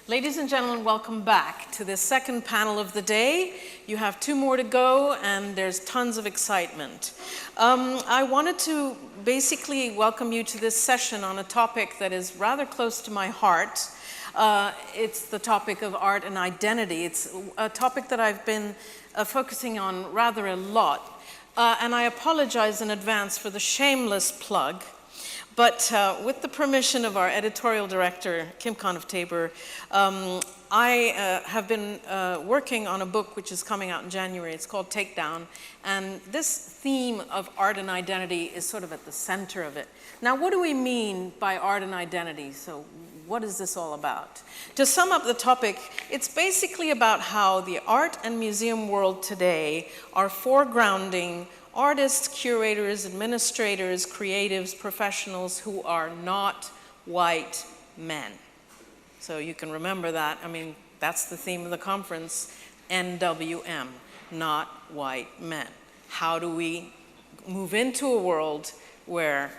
Ladies and gentlemen, welcome back to this second panel of the day. You have 2 more to go, and there's tons of excitement. I wanted to basically welcome you to this session on a topic that is rather close to my heart. It's the topic of art and identity. It's a topic that I've been focusing on rather a lot. And I apologize in advance for the shameless plug. But with the permission of our editorial director, Kim Khan of Tabor, I have been working on a book which is coming out in January. It's called Takedown. And this theme of art and identity is sort of at the center of it. Now, what do we mean by art and identity? So what is this all about? To sum up the topic, it's basically about how the art and museum world today are foregrounding artists, curators, administrators, creatives, professionals who are not white men. So you can remember that. I mean, that's the theme of the conference, NWM, not white men. How do we move into a world where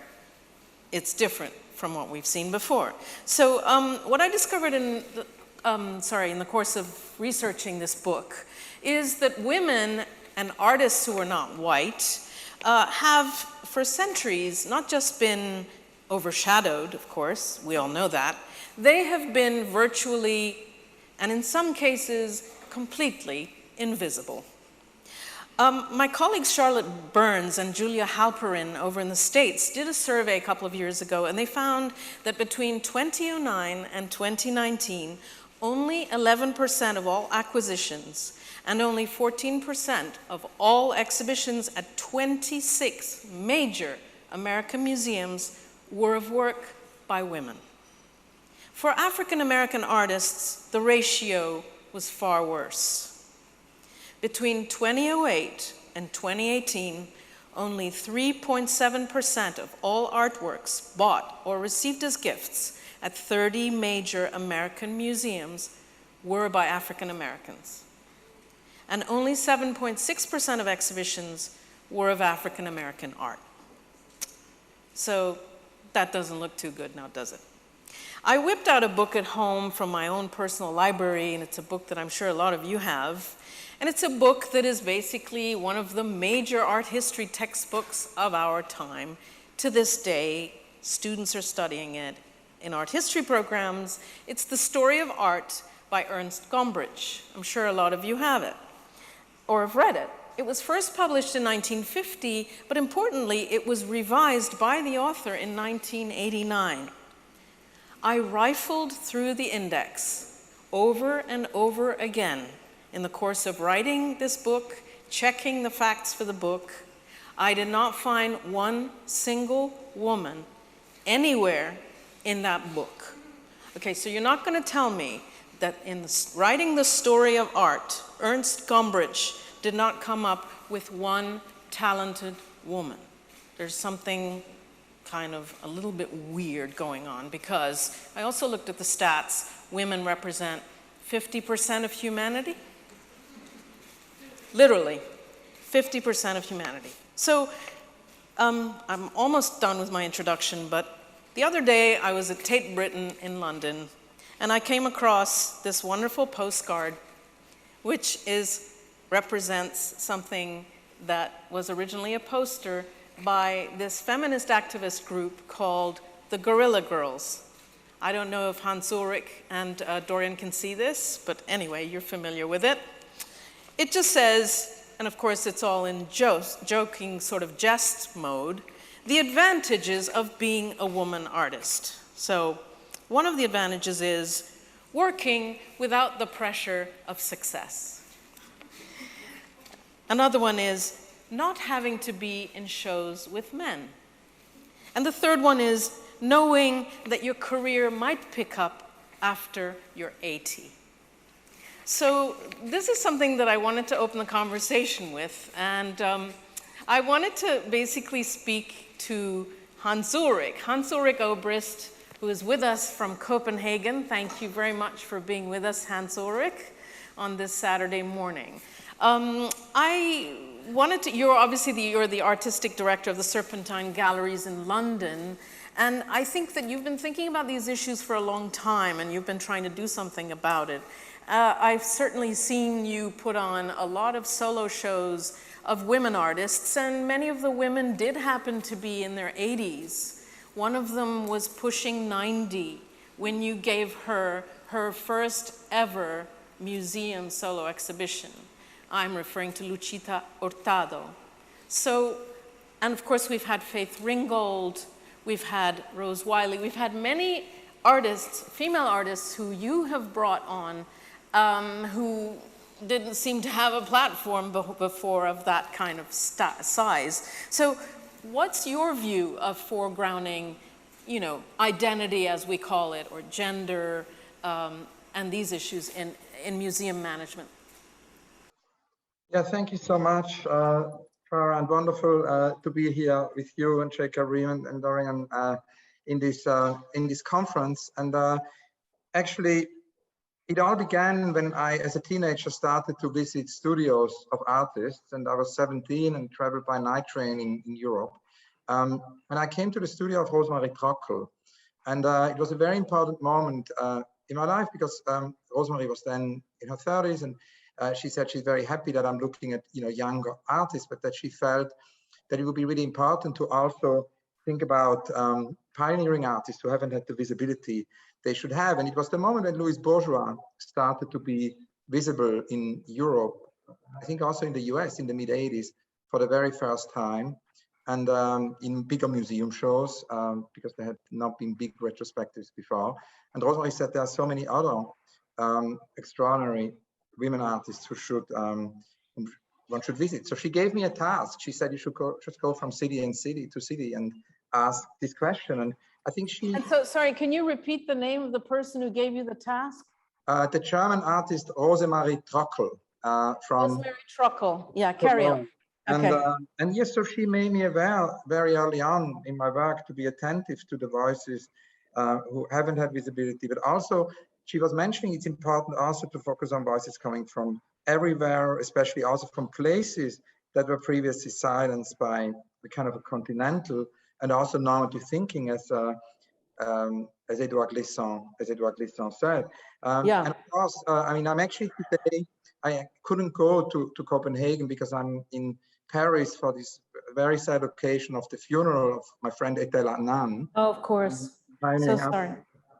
it's different from what we've seen before? So what I discovered in the course of researching this book is that women and artists who are not white have for centuries not just been overshadowed, of course, we all know that, they have been virtually, and in some cases, completely invisible. My colleagues Charlotte Burns and Julia Halperin over in the States did a survey a couple of years ago, and they found that between 2009 and 2019, only 11% of all acquisitions and only 14% of all exhibitions at 26 major American museums were of work by women. For African American artists, the ratio was far worse. Between 2008 and 2018, only 3.7% of all artworks bought or received as gifts at 30 major American museums were by African Americans. And only 7.6% of exhibitions were of African American art. So that doesn't look too good now, does it? I whipped out a book at home from my own personal library, and it's a book that I'm sure a lot of you have. And it's a book that is basically one of the major art history textbooks of our time. To this day, students are studying it in art history programs. It's The Story of Art by Ernst Gombrich. I'm sure a lot of you have it or have read it. It was first published in 1950, but importantly, it was revised by the author in 1989. I rifled through the index over and over again in the course of writing this book, checking the facts for the book. I did not find one single woman anywhere in that book. Okay, so you're not going to tell me that in writing The Story of Art, Ernst Gombrich did not come up with one talented woman. There's something kind of a little bit weird going on, because I also looked at the stats. Women represent 50% of humanity. Literally, 50% of humanity. So I'm almost done with my introduction, but the other day I was at Tate Britain in London, and I came across this wonderful postcard, which represents something that was originally a poster by this feminist activist group called the Guerrilla Girls. I don't know if Hans Ulrich and Doryun can see this, but anyway, you're familiar with it. It just says, and of course it's all in joking sort of jest mode, the advantages of being a woman artist. So one of the advantages is working without the pressure of success. Another one is not having to be in shows with men. And the third one is knowing that your career might pick up after you're 80. So this is something that I wanted to open the conversation with, and I wanted to basically speak to Hans Ulrich Obrist, who is with us from Copenhagen. Thank you very much for being with us, Hans Ulrich, on this Saturday morning. You're the artistic director of the Serpentine Galleries in London, And I think that you've been thinking about these issues for a long time, and you've been trying to do something about it. I've certainly seen you put on a lot of solo shows of women artists, and many of the women did happen to be in their 80s. One of them was pushing 90 when you gave her her first ever museum solo exhibition. I'm referring to Luchita Hurtado. So, and of course we've had Faith Ringgold, we've had Rose Wiley, we've had many artists, female artists who you have brought on who didn't seem to have a platform before of that kind of size. So what's your view of foregrounding, you know, identity as we call it, or gender, and these issues in museum management? Yeah, thank you so much, Farah, and wonderful to be here with you and Sheikha, Reem, and Doryun in this conference. And actually, it all began when I, as a teenager, started to visit studios of artists, and I was 17 and traveled by night train in Europe. And I came to the studio of Rosemarie Trockel, and it was a very important moment in my life, because Rosemarie was then in her 30s, and she said she's very happy that I'm looking at, you know, younger artists, but that she felt that it would be really important to also think about pioneering artists who haven't had the visibility they should have. And it was the moment when Louis Bourgeois started to be visible in Europe, I think also in the US in the mid 80s for the very first time, and in bigger museum shows, because there had not been big retrospectives before. And Rosemarie said there are so many other extraordinary women artists who should one should visit. So she gave me a task. She said you should go from city to city and ask this question. And I think she... And so, sorry, can you repeat the name of the person who gave you the task? The German artist Rosemarie Trockel. Rosemarie Trockel, yeah, carry on. Okay. And yes, so she made me aware very early on in my work to be attentive to the voices who haven't had visibility, but also she was mentioning it's important also to focus on voices coming from everywhere, especially also from places that were previously silenced by the kind of a continental and also normative thinking, as Edouard Glissant said. Yeah. And of course, I mean, I'm actually today, I couldn't go to Copenhagen because I'm in Paris for this very sad occasion of the funeral of my friend Etel Adnan. Oh, of course. So sorry.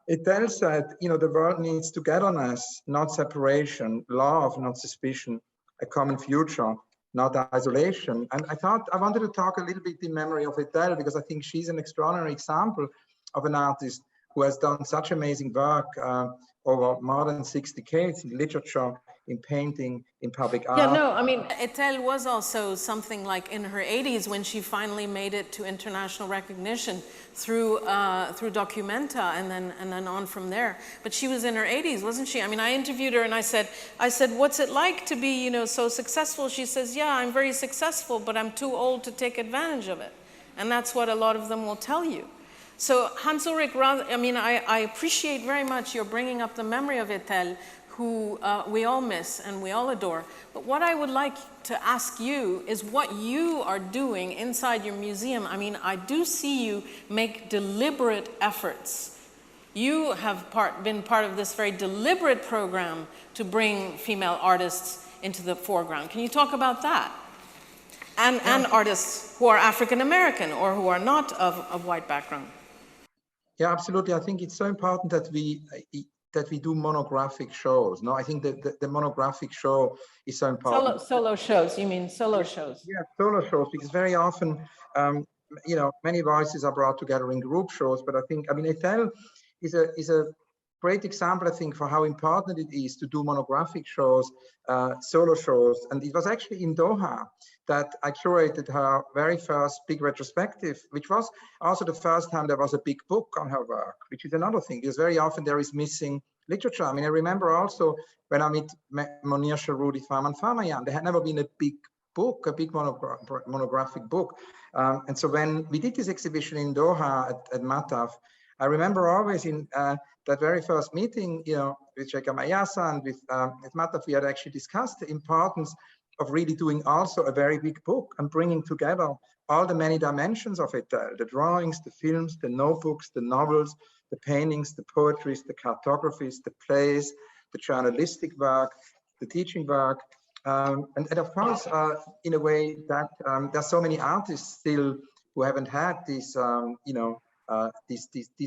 Etel said, you know, the world needs togetherness, not separation, love, not suspicion, a common future, not isolation. And I thought I wanted to talk a little bit in memory of Etel, because I think she's an extraordinary example of an artist who has done such amazing work over more than 6 decades in literature, in painting, in public art. Yeah, no, I mean, Etel was also something like in her 80s when she finally made it to international recognition through Documenta and then on from there. But she was in her 80s, wasn't she? I mean, I interviewed her and I said, what's it like to be, you know, so successful? She says, yeah, I'm very successful, but I'm too old to take advantage of it. And that's what a lot of them will tell you. So Hans Ulrich, I mean, I appreciate very much your bringing up the memory of Etel, who we all miss and we all adore. But what I would like to ask you is what you are doing inside your museum. I mean, I do see you make deliberate efforts. You have been part of this very deliberate program to bring female artists into the foreground. Can you talk about that? And artists who are African American or who are not of white background. Yeah, absolutely. I think it's so important that we do monographic shows. No, I think that the monographic show is so important. Solo shows, you mean solo shows? Yeah, solo shows, because very often, you know, many voices are brought together in group shows. But I think, I mean, Etel is a great example, I think, for how important it is to do monographic shows, solo shows. And it was actually in Doha that I curated her very first big retrospective, which was also the first time there was a big book on her work, which is another thing, because very often there is missing literature. I mean, I remember also when I met Monir Sharoudi, Farman Farmayan, there had never been a big book, a big monographic book. And so when we did this exhibition in Doha at Mataf, I remember always in that very first meeting, you know, with Sheikha Mayasa and with Mataf, we had actually discussed the importance of really doing also a very big book and bringing together all the many dimensions of it, the drawings, the films, the notebooks, the novels, the paintings, the poetries, the cartographies, the plays, the journalistic work, the teaching work. And of course, in a way that there's so many artists still who haven't had this, this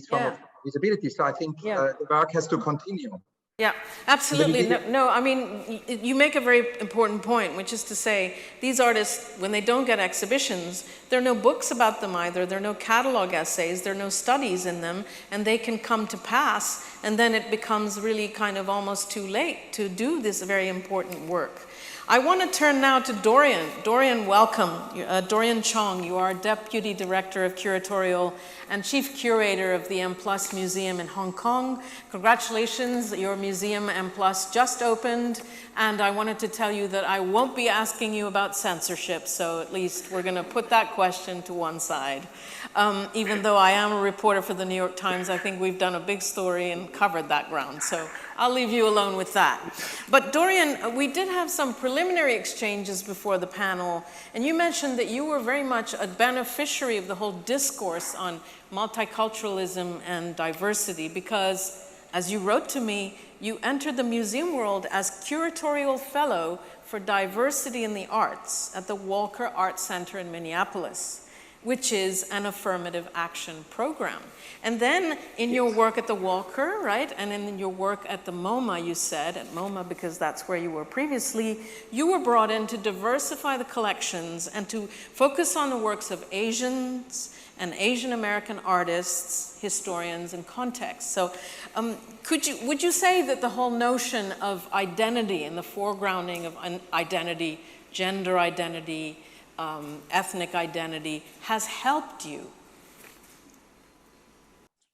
form of visibility. So I think the work has to continue. Yeah, absolutely. No, I mean, you make a very important point, which is to say, these artists, when they don't get exhibitions, there are no books about them either, there are no catalog essays, there are no studies in them, and they can come to pass, and then it becomes really kind of almost too late to do this very important work. I want to turn now to Doryun. Doryun, welcome. Doryun Chong, you are Deputy Director of Curatorial and Chief Curator of the M+ Museum in Hong Kong. Congratulations, your museum M+ just opened, and I wanted to tell you that I won't be asking you about censorship, so at least we're going to put that question to one side. Even though I am a reporter for the New York Times, I think we've done a big story and covered that ground, so I'll leave you alone with that. But Doryun, we did have some preliminary exchanges before the panel, and you mentioned that you were very much a beneficiary of the whole discourse on multiculturalism and diversity because, as you wrote to me, you entered the museum world as Curatorial Fellow for Diversity in the Arts at the Walker Art Center in Minneapolis, which is an affirmative action program. And then in your work at the Walker, right, and in your work at the MoMA, you said, at MoMA because that's where you were previously, you were brought in to diversify the collections and to focus on the works of Asians and Asian American artists, historians, and context. So would you say that the whole notion of identity and the foregrounding of identity, gender identity, ethnic identity has helped you?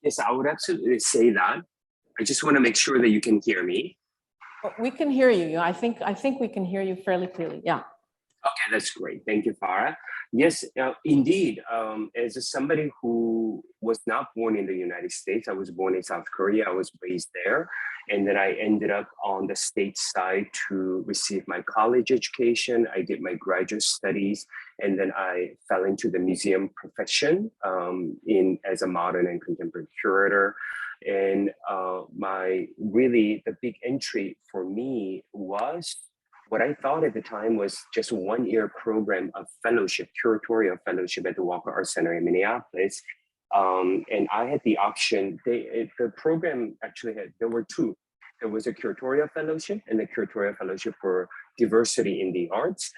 Yes, I would absolutely say that. I just want to make sure that you can hear me. We can hear you. I think we can hear you fairly clearly. Yeah. Okay, that's great. Thank you, Farah. Yes, indeed. As somebody who was not born in the United States, I was born in South Korea. I was raised there. And then I ended up on the state side to receive my college education. I did my graduate studies, and then I fell into the museum profession as a modern and contemporary curator. And the big entry for me was what I thought at the time was just a one-year program of fellowship, curatorial fellowship at the Walker Art Center in Minneapolis. And I had the option, the program actually there were two. There was a curatorial fellowship and a curatorial fellowship for diversity in the arts.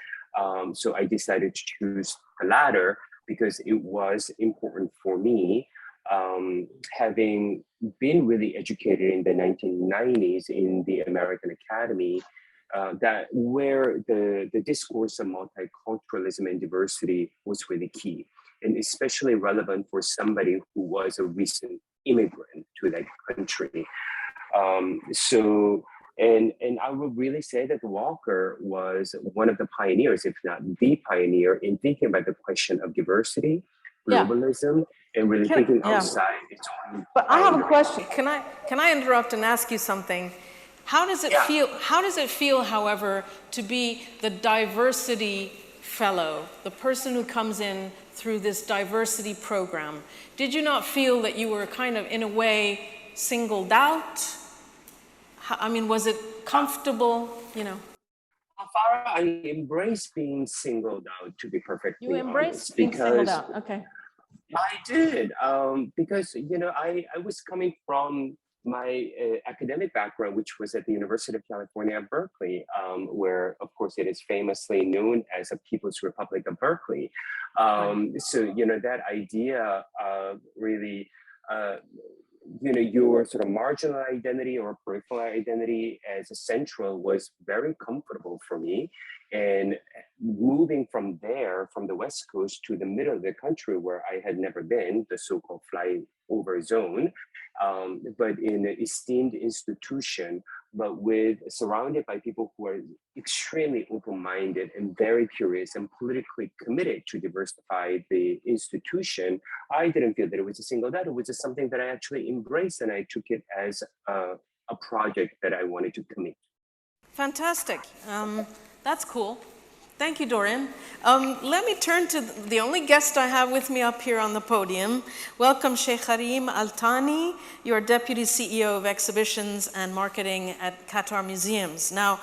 So I decided to choose the latter because it was important for me, having been really educated in the 1990s in the American Academy, that where the discourse of multiculturalism and diversity was really key, and especially relevant for somebody who was a recent immigrant to that country. And I would really say that Walker was one of the pioneers, if not the pioneer, in thinking about the question of diversity, globalism, and really thinking outside its own. But I have a question. Can I interrupt and ask you something? How does it feel? How does it feel, however, to be the diversity fellow, the person who comes in through this diversity program? Did you not feel that you were kind of, in a way, singled out? I mean, was it comfortable, you know? Farah, I embrace being singled out, to be perfectly honest. You embrace being singled out, okay. I did, because, you know, I was coming from my academic background, which was at the University of California at Berkeley, where, of course, it is famously known as a People's Republic of Berkeley. So, you know, that idea really, you know, your sort of marginal identity or peripheral identity as a central was very comfortable for me. And moving from there, from the West Coast to the middle of the country where I had never been, the so-called flyover zone, but in an esteemed institution, but surrounded by people who are extremely open-minded and very curious and politically committed to diversify the institution, I didn't feel that it was a single out. It was just something that I actually embraced, and I took it as a project that I wanted to commit. Fantastic. That's cool. Thank you, Doryun. Let me turn to the only guest I have with me up here on the podium. Welcome, Sheikha Reem Thani. You're Deputy CEO of Exhibitions and Marketing at Qatar Museums. Now,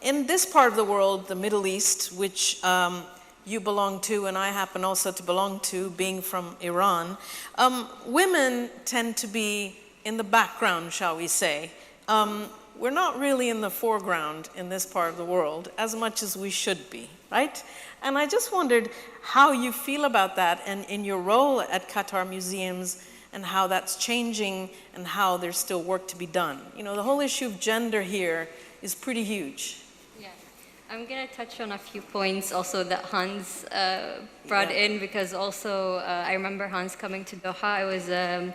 in this part of the world, the Middle East, which you belong to and I happen also to belong to, being from Iran, women tend to be in the background, shall we say. We're not really in the foreground in this part of the world as much as we should be, right? And I just wondered how you feel about that and in your role at Qatar Museums and how that's changing and how there's still work to be done. You know, the whole issue of gender here is pretty huge. Yeah, I'm gonna touch on a few points also that Hans brought in, because also I remember Hans coming to Doha.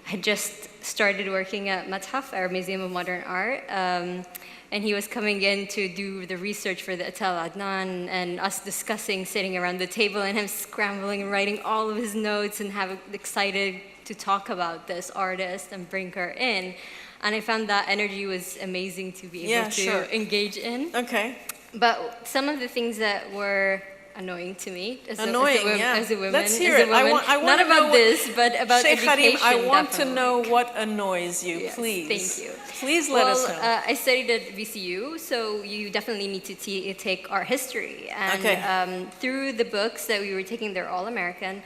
I had just started working at Mathaf, our Museum of Modern Art, and he was coming in to do the research for the Atal Adnan, and us discussing, sitting around the table, and him scrambling and writing all of his notes and excited to talk about this artist and bring her in. And I found that energy was amazing to be able to engage in. Okay. But some of the things that were annoying to me as a woman. Let's hear it. I want not to about know this, but about Sheikh education. I want definitely. to know what annoys you, Yes, please. thank you. Please let us know. I studied at VCU, so you definitely need to take art history. And through the books that we were taking, they're all American.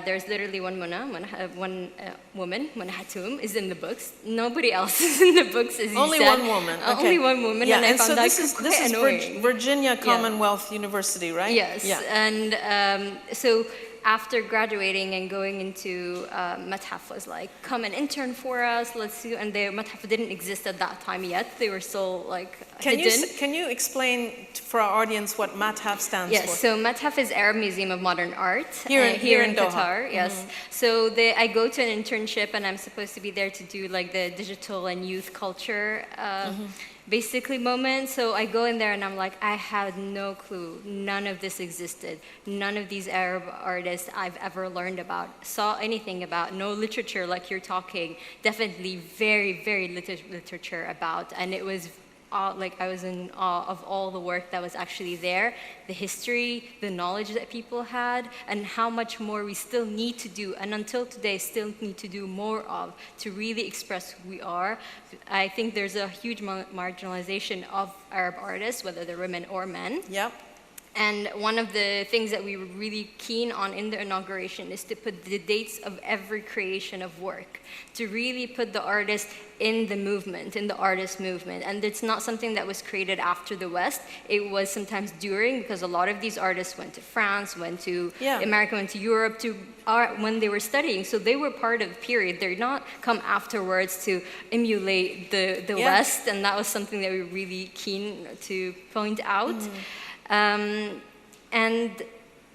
There's literally one woman, Mona Hatoum, is in the books. Nobody else is in the books, as you Only said. one woman. Okay. Only one woman, Yeah, and I found so that this is annoying. Virginia Commonwealth University, right? Yes, Yeah. and so after graduating and going into Mathaf was like, come and intern for us, let's see, and Mathaf didn't exist at that time yet. They were still like hidden. Can you explain for our audience what Mathaf stands for? Yes, so Mathaf is Arab Museum of Modern Art here in Doha. Qatar. Yes, so I go to an internship and I'm supposed to be there to do like the digital and youth culture basically moment. So I go in there and I'm like, I had no clue. None of this existed. None of these Arab artists I've ever learned about, saw anything about, no literature like you're talking. Definitely very, very little literature about. And it was like I was in awe of all the work that was actually there, the history, the knowledge that people had, and how much more we still need to do, and until today still need to do more of, to really express who we are. I think there's a huge marginalization of Arab artists, whether they're women or men. Yep. And one of the things that we were really keen on in the inauguration is to put the dates of every creation of work, to really put the artist in the movement, in the artist movement. And it's not something that was created after the West. It was sometimes during, because a lot of these artists went to France, went to America, went to Europe to art when they were studying. So they were part of the period. They're not come afterwards to emulate the West. And that was something that we were really keen to point out. And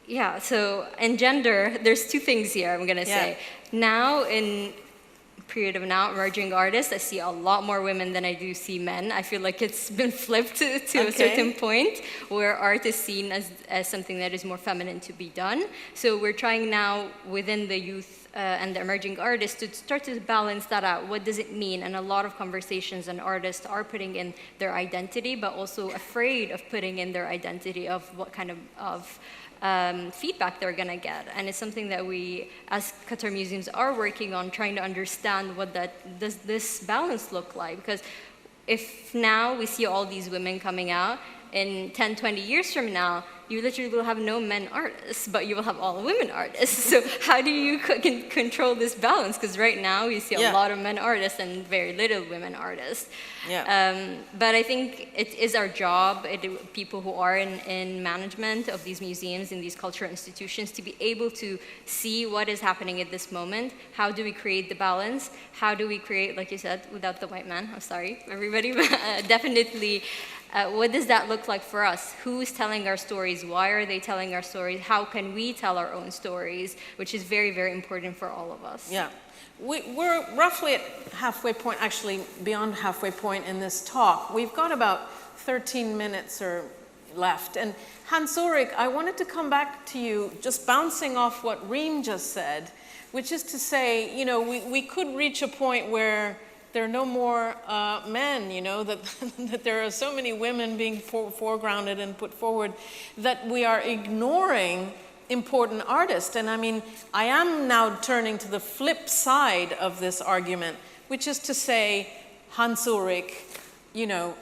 yeah, so in gender, there's two things here I'm gonna say. Now, in period of now, emerging artists, I see a lot more women than I do see men. I feel like it's been flipped to a certain point where art is seen as something that is more feminine to be done. So we're trying now within the youth and the emerging artists to start to balance that out. What does it mean? And a lot of conversations and artists are putting in their identity, but also afraid of putting in their identity of what kind of feedback they're gonna get. And it's something that we, as Qatar Museums, are working on, trying to understand what does this balance look like? Because if now we see all these women coming out, in 10, 20 years from now, you literally will have no men artists, but you will have all women artists. So how do you control this balance? Because right now you see a lot of men artists and very little women artists. But I think it is our job, people who are in management of these museums, in these cultural institutions, to be able to see what is happening at this moment. How do we create the balance? How do we create, like you said, without the white man? I'm sorry, everybody, but definitely. What does that look like for us? Who's telling our stories? Why are they telling our stories? How can we tell our own stories? Which is very, very important for all of us. Yeah. We're roughly at halfway point, actually beyond halfway point in this talk. We've got about 13 minutes or left. And Hans Ulrich, I wanted to come back to you, just bouncing off what Reem just said, which is to say, you know, we could reach a point where there are no more men, you know, that, that there are so many women being foregrounded and put forward, that we are ignoring important artists. And I mean, I am now turning to the flip side of this argument, which is to say, Hans Ulrich, you know,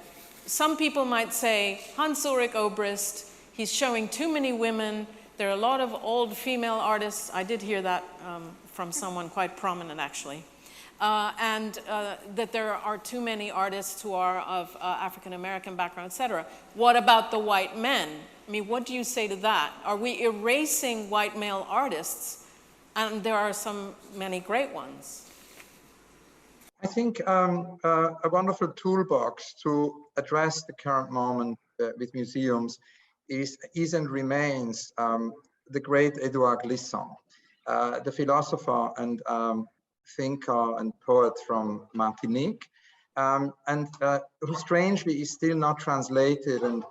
some people might say, Hans Ulrich Obrist, he's showing too many women. There are a lot of old female artists. I did hear that from someone quite prominent, actually. And that there are too many artists who are of African-American background, etc. What about the white men? I mean, what do you say to that? Are we erasing white male artists? And there are many great ones. I think a wonderful toolbox to address the current moment with museums is and remains the great Edouard Glissant, the philosopher and thinker and poet from Martinique, and who strangely is still not translated and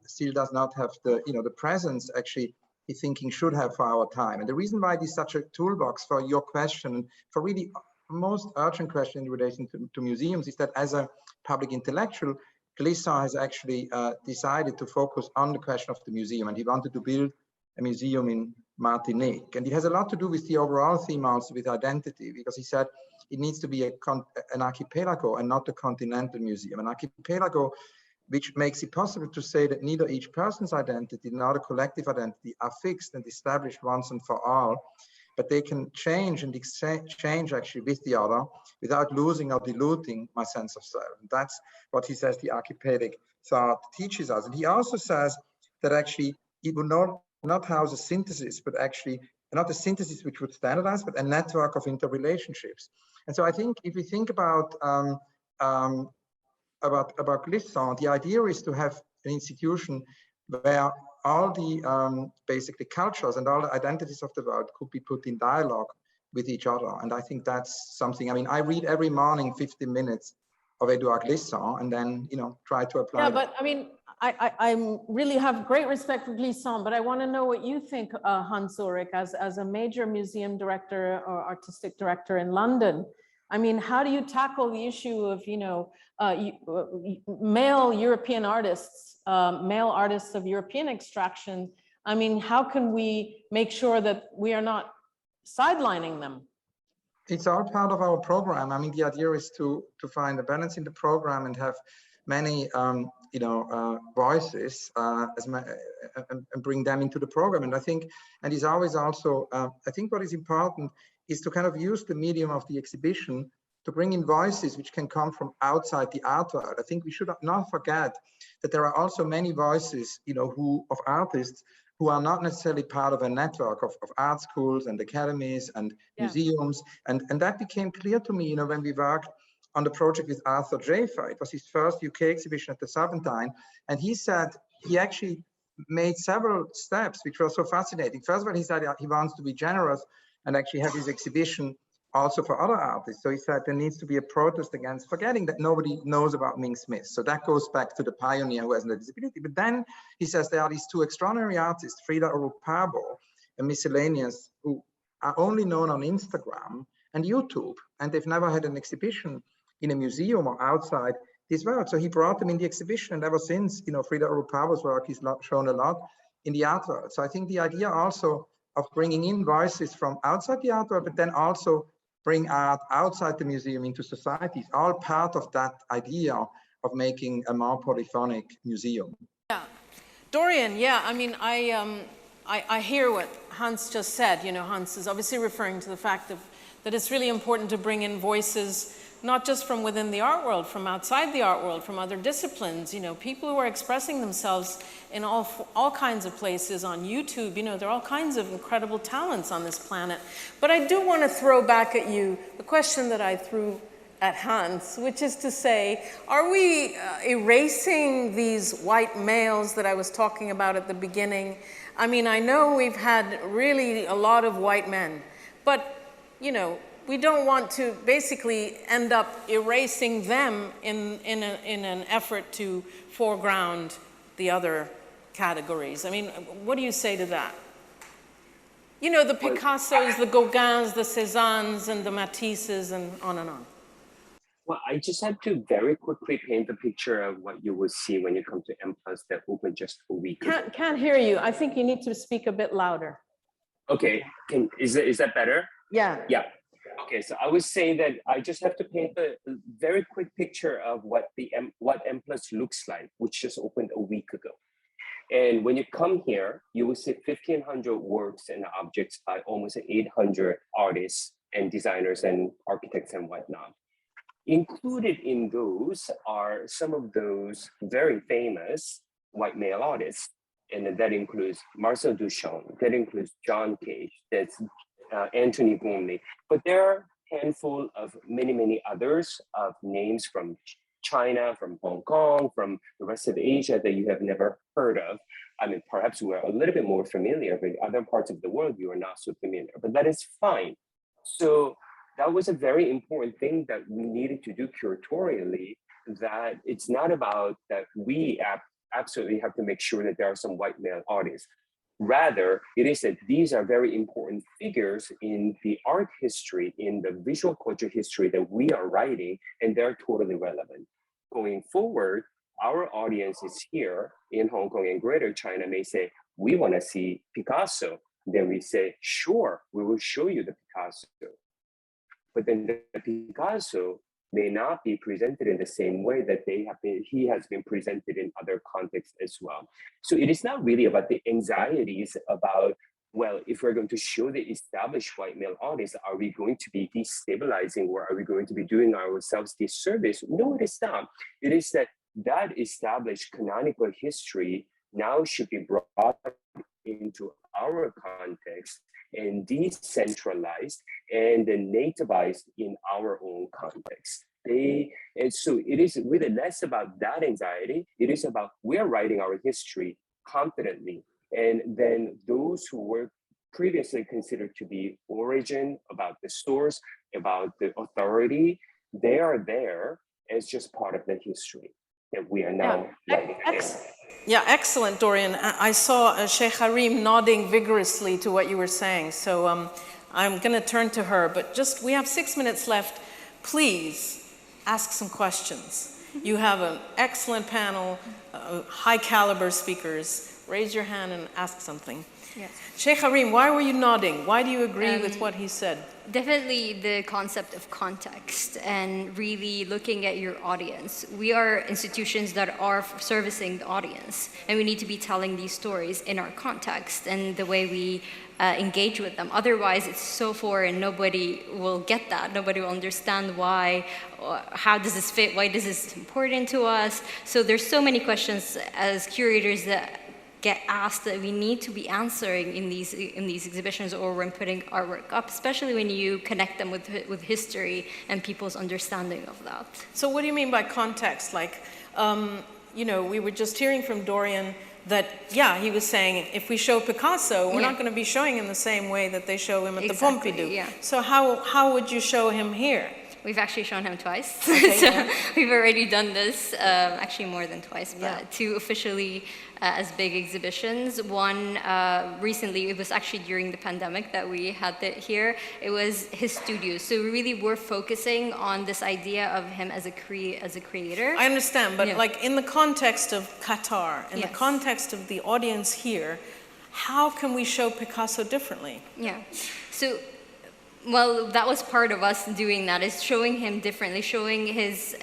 still does not have the, you know, the presence actually his thinking should have for our time. And the reason why it is such a toolbox for your question, for really most urgent question in relation to museums, is that as a public intellectual, Glissant has actually decided to focus on the question of the museum, and he wanted to build a museum in Martinique. And it has a lot to do with the overall theme also with identity, because he said it needs to be an archipelago and not a continental museum. An archipelago which makes it possible to say that neither each person's identity nor the collective identity are fixed and established once and for all, but they can change and exchange actually with the other without losing or diluting my sense of self. And that's what he says the archipelagic thought teaches us. And he also says that actually it would not house a synthesis, but actually not a synthesis which would standardize, but a network of interrelationships. And so I think if we think about Glissant, the idea is to have an institution where all the basically cultures and all the identities of the world could be put in dialogue with each other. And I think that's something, I mean, I read every morning 15 minutes of Edouard Glissant and then, you know, try to apply. Yeah, but I mean, I really have great respect for Glissant, but I want to know what you think, Hans Ulrich, as a major museum director or artistic director in London. I mean, how do you tackle the issue of, you know, male European artists, male artists of European extraction? I mean, how can we make sure that we are not sidelining them? It's all part of our program. I mean, the idea is to find a balance in the program and have many, you know, voices and bring them into the program. And I think, and it's always also, I think what is important is to kind of use the medium of the exhibition to bring in voices which can come from outside the art world. I think we should not forget that there are also many voices, you know, of artists who are not necessarily part of a network of art schools and academies and museums. And that became clear to me, you know, when we worked on the project with Arthur Jafer. It was his first UK exhibition at the Serpentine. And he said he actually made several steps which were so fascinating. First of all, he said he wants to be generous and actually have his exhibition also for other artists. So he said there needs to be a protest against forgetting that nobody knows about Ming Smith. So that goes back to the pioneer who has no disability. But then he says there are these two extraordinary artists, Frida Orupabo and Miscellaneous, who are only known on Instagram and YouTube, and they've never had an exhibition in a museum or outside this world. So he brought them in the exhibition, and ever since, you know, Frida Orupabo's work is shown a lot in the art world. So I think the idea also of bringing in voices from outside the art world, but then also bring art outside the museum into society is all part of that idea of making a more polyphonic museum. Yeah, Doryun, yeah, I mean, I hear what Hans just said. You know, Hans is obviously referring to the fact that it's really important to bring in voices not just from within the art world, from outside the art world, from other disciplines, you know, people who are expressing themselves in all kinds of places on YouTube. You know, there are all kinds of incredible talents on this planet. But I do want to throw back at you the question that I threw at Hans, which is to say, are we erasing these white males that I was talking about at the beginning? I mean, I know we've had really a lot of white men, but, you know, we don't want to basically end up erasing them in an effort to foreground the other categories. I mean, what do you say to that? You know, the Picassos, the Gauguins, the Cézannes, and the Matisses, and on and on. Well, I just have to very quickly paint the picture of what you will see when you come to M+ that opened just a week ago. Can't hear you. I think you need to speak a bit louder. Okay, is that better? Yeah. Yeah. Okay, so I was saying that I just have to paint a very quick picture of what M+ looks like, which just opened a week ago. And when you come here, you will see 1,500 works and objects by almost 800 artists and designers and architects and whatnot. Included in those are some of those very famous white male artists. And that includes Marcel Duchamp, that includes John Cage, that's Anthony Gormley. But there are a handful of many others of names from China, from Hong Kong, from the rest of Asia that you have never heard of. I mean, perhaps we're a little bit more familiar, but other parts of the world you are not so familiar, but that is fine. So that was a very important thing that we needed to do curatorially, that it's not about that we absolutely have to make sure that there are some white male artists. Rather, it is that these are very important figures in the art history, in the visual culture history that we are writing, and they're totally relevant. Going forward, our audience is here in Hong Kong and Greater China may say, we want to see Picasso. Then we say, sure, we will show you the Picasso. But then the Picasso may not be presented in the same way that he has been presented in other contexts as well. So it is not really about the anxieties about, well, if we're going to show the established white male artists, are we going to be destabilizing, or are we going to be doing ourselves disservice? No, it is not. It is that established canonical history now should be brought into our context and decentralized and then nativized in our own context. And so it is really less about that anxiety. It is about we're writing our history confidently. And then those who were previously considered to be origin, about the source, about the authority, they are there as just part of the history that we are now writing. Yeah, excellent, Doryun. I saw Sheikha Reem nodding vigorously to what you were saying. So I'm going to turn to her, but just we have 6 minutes left. Please ask some questions. You have an excellent panel, high caliber speakers. Raise your hand and ask something. Yes. Sheikha Reem, why were you nodding? Why do you agree with what he said? Definitely the concept of context and really looking at your audience. We are institutions that are servicing the audience, and we need to be telling these stories in our context and the way we engage with them. Otherwise, it's so foreign, nobody will get that. Nobody will understand why, how does this fit, why is this important to us? So there's so many questions as curators that get asked that we need to be answering in these exhibitions or when putting artwork up, especially when you connect them with history and people's understanding of that. So what do you mean by context? Like, you know, we were just hearing from Doryun that, yeah, he was saying if we show Picasso, we're not going to be showing him the same way that they show him at the Pompidou. Yeah. So how would you show him here? We've actually shown him twice. Okay, So we've already done this, actually more than twice, but two officially as big exhibitions. One recently, it was actually during the pandemic that we had it here. It was his studio. So we really were focusing on this idea of him as a creator. I understand, but like in the context of Qatar, in the Yes. context of the audience here, how can we show Picasso differently? Yeah. So, well, that was part of us doing that, is showing him differently, showing his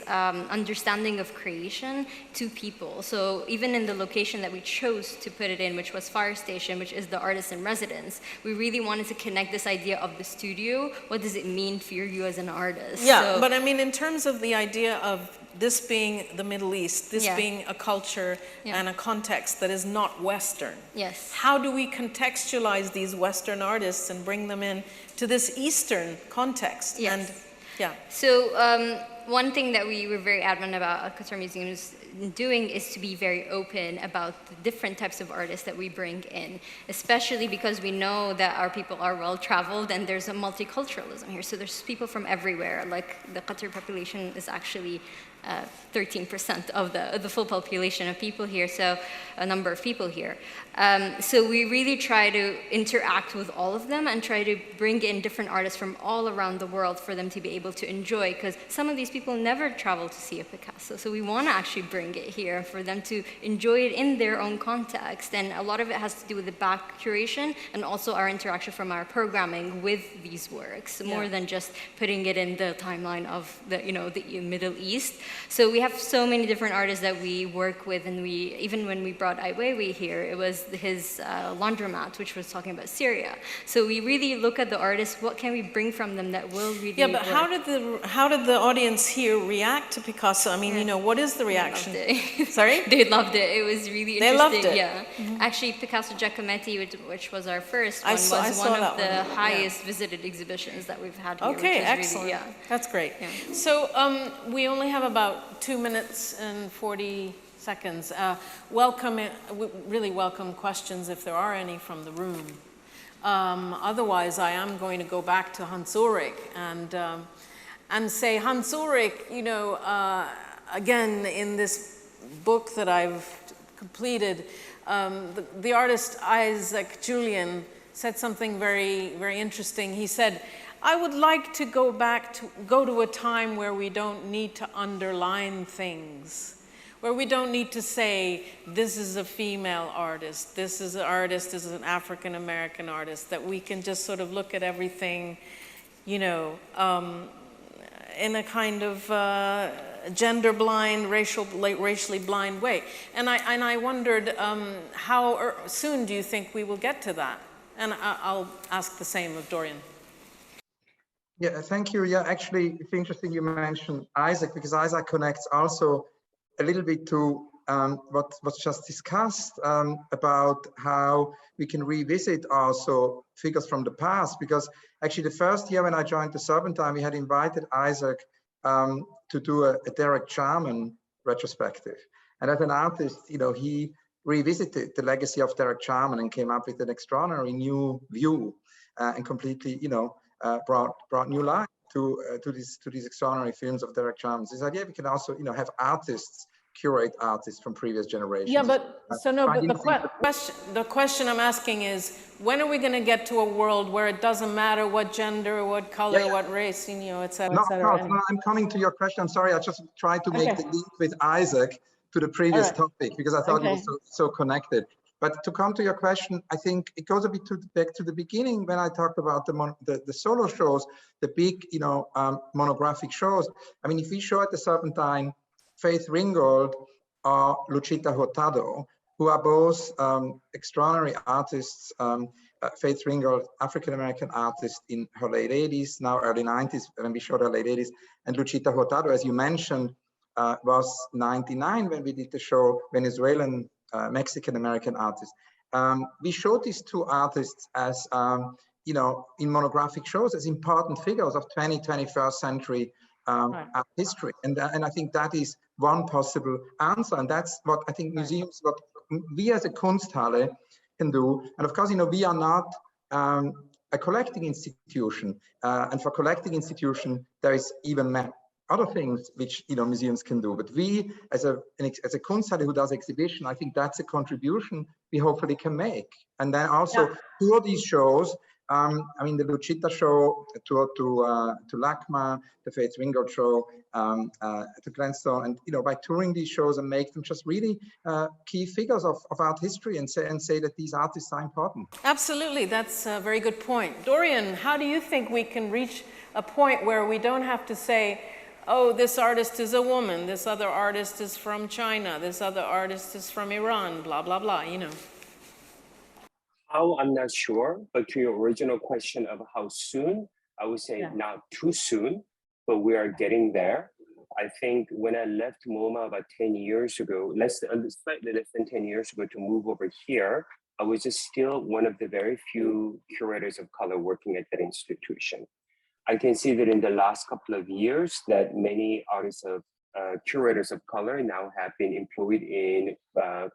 understanding of creation to people. So even in the location that we chose to put it in, which was Fire Station, which is the artist in residence, we really wanted to connect this idea of the studio. What does it mean for you as an artist? Yeah, but I mean, in terms of the idea of this being the Middle East, this being a culture and a context that is not Western. Yes. How do we contextualize these Western artists and bring them in to this Eastern context? Yes. And yeah. So one thing that we were very adamant about Qatar Museums doing is to be very open about the different types of artists that we bring in, especially because we know that our people are well-traveled and there's a multiculturalism here. So there's people from everywhere. Like the Qatar population is actually 13% of the full population of people here, so a number of people here. So we really try to interact with all of them and try to bring in different artists from all around the world for them to be able to enjoy, because some of these people never travel to see a Picasso. So we want to actually bring it here for them to enjoy it in their own context. And a lot of it has to do with the back curation and also our interaction from our programming with these works, more than just putting it in the timeline of the Middle East. So we have so many different artists that we work with, and even when we brought Ai Weiwei here, it was his laundromat, which was talking about Syria. So we really look at the artists, what can we bring from them that will really but work? how did the audience here react to Picasso? I mean, what is the reaction? They loved it. Sorry? They loved it. It was really interesting. They loved it. Yeah. Actually, Picasso Giacometti, which was our first one, was one of the highest visited exhibitions that we've had here. Okay, which is excellent. Really, That's great. Yeah. So we only have about 2 minutes and 40 seconds. We really welcome questions if there are any from the room. Otherwise, I am going to go back to Hans Ulrich and say, Hans Ulrich, again, in this book that I've completed, the artist Isaac Julian said something very, very interesting. He said, I would like to go to a time where we don't need to underline things, where we don't need to say, this is a female artist, this is an artist, this is an African-American artist, that we can just sort of look at everything, in a kind of gender-blind, racially blind way. And I wondered, how soon do you think we will get to that? And I'll ask the same of Doryun. Yeah, thank you. Yeah, actually, it's interesting you mentioned Isaac, because Isaac connects also a little bit to what was just discussed about how we can revisit also figures from the past. Because actually the first year when I joined the Serpentine, we had invited Isaac to do a Derek Jarman retrospective. And as an artist, he revisited the legacy of Derek Jarman and came up with an extraordinary new view and completely, brought new light to these extraordinary films of Derek Jarman. This idea we can also, have artists curate artists from previous generations. Yeah, but the question I'm asking is, when are we going to get to a world where it doesn't matter what gender, what color, what race, et cetera, et cetera? No, I'm coming to your question. I'm sorry, I just tried to make the link with Isaac to the previous topic, because I thought it was so connected. But to come to your question, I think it goes a bit back to the beginning when I talked about the solo shows, the big, monographic shows. I mean, if we show at the Serpentine Faith Ringgold or Lucita Hurtado, who are both extraordinary artists, Faith Ringgold, African-American artist in her late 80s, now early 90s, when we showed her late 80s, and Lucita Hurtado, as you mentioned, was 99 when we did the show, Venezuelan Mexican-American artist. We showed these two artists as, in monographic shows as important figures of 21st century art history. And I think that is one possible answer. And that's what I think museums, what we as a Kunsthalle can do. And of course, we are not a collecting institution. And for collecting institution, there is even other things which museums can do, but we as a Kunsthalle who does exhibition, I think that's a contribution we hopefully can make. And then also tour these shows. I mean, the Lucita show, the tour to LACMA, the Faith Ringgold show to Glenstone, and by touring these shows and make them just really key figures of art history, and say that these artists are important. Absolutely, that's a very good point. Doryun, how do you think we can reach a point where we don't have to say, oh, this artist is a woman, this other artist is from China, this other artist is from Iran, blah, blah, blah, How, I'm not sure, but to your original question of how soon, I would say not too soon, but we are getting there. I think when I left MoMA about 10 years ago, slightly less than 10 years ago to move over here, I was just still one of the very few curators of color working at that institution. I can see that in the last couple of years that many artists of curators of color now have been employed in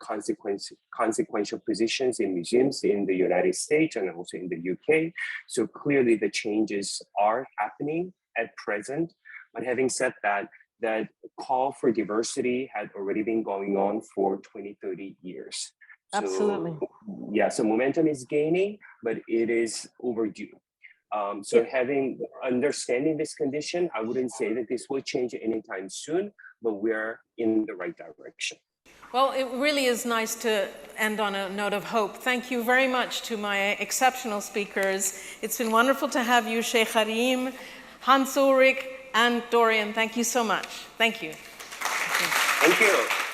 consequential positions in museums in the United States and also in the UK. So clearly the changes are happening at present. But having said that, that call for diversity had already been going on for 20, 30 years. Absolutely. So, yeah, so momentum is gaining, but it is overdue. So understanding this condition, I wouldn't say that this will change anytime soon, but we're in the right direction. Well, it really is nice to end on a note of hope. Thank you very much to my exceptional speakers. It's been wonderful to have you, Sheikha Reem, Ulrich, and Doryun. Thank you so much. Thank you. Thank you.